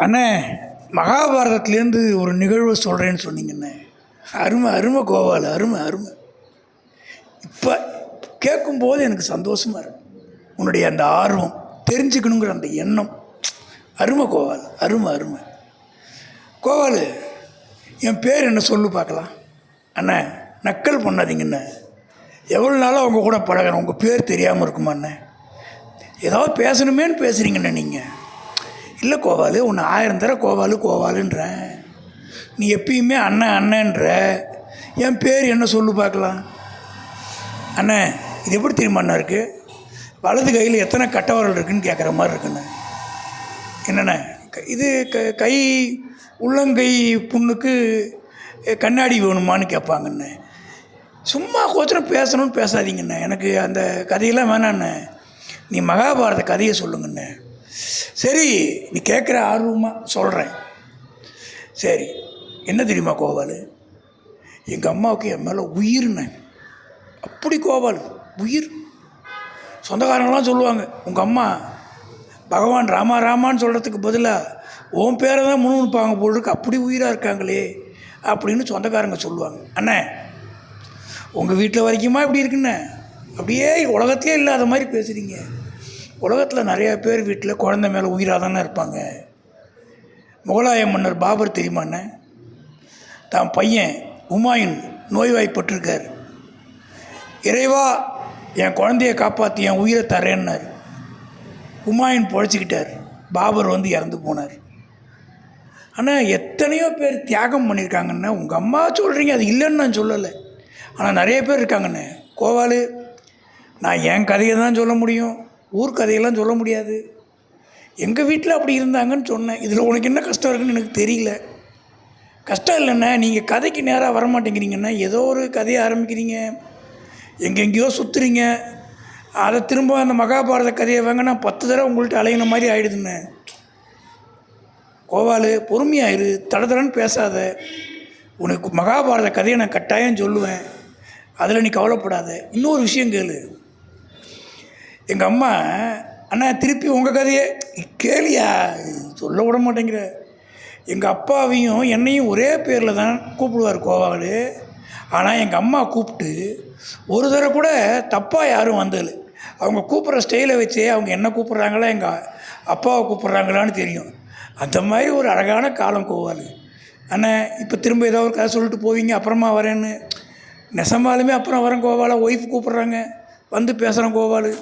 அண்ணே, மகாபாரதத்துலேருந்து ஒரு நிகழ்வு சொல்கிறேன்னு சொன்னீங்கண்ணே. அருமை அருமை கோபால், அருமை அருமை. இப்போ கேட்கும்போது எனக்கு சந்தோஷமாக இருக்கு. உன்னுடைய அந்த ஆர்வம், தெரிஞ்சுக்கணுங்கிற அந்த எண்ணம், அருமை கோபால், அருமை அருமை. கோபால், என் பேர் என்ன சொல்லு பார்க்கலாம். அண்ணே, நக்கல் பண்ணாதீங்கண்ணே. எவ்வளோ நாளாக உங்கள் கூட பழகிறேன், உங்கள் பேர் தெரியாமல் இருக்குமா அண்ணே? ஏதாவது பேசணுமேன்னு பேசுகிறீங்கண்ணே நீங்கள். இல்லை கோபால், உன்னை 1000 தடவை கோபாலுன்றேன். நீ எப்பயுமே அண்ணன் அண்ணன்ற. என் பேர் என்ன சொல்லு பார்க்கலாம். அண்ணே, இது எப்படி தெரியுமா அண்ணா இருக்குது? வலது கையில் எத்தனை கட்டவரல் இருக்குதுன்னு கேட்குற மாதிரி இருக்குண்ணே. என்னண்ணே இது? கை உள்ளங்கை புண்ணுக்கு கண்ணாடி வேணுமான்னு கேட்பாங்கண்ணே. சும்மா கோச்சரம் பேசணும்னு பேசாதீங்கண்ணே. எனக்கு அந்த கதையெல்லாம் வேணாண்ணே. நீ மகாபாரத கதையை சொல்லுங்கண்ணே. சரி, நீ கேட்குற ஆர்வமாக சொல்கிறேன். சரி, என்ன தெரியுமா கோபால், எங்கள் அம்மாவுக்கு என் மேலே உயிர்ண்ணே. அப்படி கோபால், உயிர். சொந்தக்காரங்களாம் சொல்லுவாங்க, உங்கள் அம்மா பகவான் ராமா ராமான்னு சொல்கிறதுக்கு பதிலாக உன் பேரை தான் முன்னுப்பாங்க போல் இருக்கு, அப்படி உயிராக இருக்காங்களே அப்படின்னு சொந்தக்காரங்க சொல்லுவாங்க. அண்ணே, உங்கள் வீட்டில் வரைக்குமா இப்படி இருக்குண்ணே? அப்படியே உலகத்திலே இல்லாத மாதிரி பேசுகிறீங்க. உலகத்தில் நிறையா பேர் வீட்டில் குழந்தை மேலே உயிராக தானே இருப்பாங்க. முகலாய மன்னர் பாபர் தெரியுமாண்ணே? தான் பையன் ஹுமாயூன் நோய்வாய்ப்பட்டிருக்கார். இறைவா, என் குழந்தைய காப்பாற்றி என் உயிரை தரேன்னார். ஹுமாயூன் பொழைச்சிக்கிட்டார். பாபர் வந்து இறந்து போனார். ஆனால் எத்தனையோ பேர் தியாகம் பண்ணியிருக்காங்கண்ணே. உங்கள் அம்மா சொல்கிறீங்க, அது இல்லைன்னு நான் சொல்லலை. ஆனால் நிறைய பேர் இருக்காங்கண்ணே. கோபால், நான் என் கதையை தான் சொல்ல முடியும், ஊர் கதையெல்லாம் சொல்ல முடியாது. எங்கள் வீட்டில் அப்படி இருந்தாங்கன்னு சொன்னேன். இதில் உனக்கு என்ன கஷ்டம் இருக்குன்னு எனக்கு தெரியல. கஷ்டம் இல்லைண்ணே, நீங்கள் கதைக்கு நேராக வரமாட்டேங்கிறீங்கண்ணா. ஏதோ ஒரு கதையை ஆரம்பிக்கிறீங்க, எங்கெங்கேயோ சுற்றுறீங்க. அதை திரும்ப அந்த மகாபாரத கதையை வாங்கினா 10 தடவை உங்கள்கிட்ட அலையின மாதிரி ஆகிடுதுண்ணே. கோபால், பொறுமையாயிரு, தடதடன்னு பேசாத. உனக்கு மகாபாரத கதையை நான் கட்டாயம் சொல்லுவேன், அதில் நீ கவலைப்படாத. இன்னொரு விஷயம் கேளு. எங்கள் அம்மா, அண்ணா திருப்பி உங்கள் கதையே கேளியா, சொல்ல விட மாட்டேங்கிற. எங்கள் அப்பாவையும் என்னையும் ஒரே பேரில் தான் கூப்பிடுவார் கோபால். ஆனால் எங்கள் அம்மா கூப்பிட்டு ஒரு தடவை கூட தப்பாக யாரும் வந்ததில்லை. அவங்க கூப்பிட்ற ஸ்டைலை வச்சே அவங்க என்ன கூப்பிட்றாங்களா, எங்கள் அப்பாவை கூப்பிட்றாங்களான்னு தெரியும். அந்த மாதிரி ஒரு அழகான காலம் கோபால். அண்ணா, இப்போ திரும்ப ஏதோ ஒரு கதை சொல்லிட்டு போவீங்க, அப்புறமா வரேன்னு. நெசமாலுமே அப்புறம் வரேன் கோபாலை, ஒய்ஃப் கூப்பிட்றாங்க, வந்து பேசுகிறேன் கோபால்.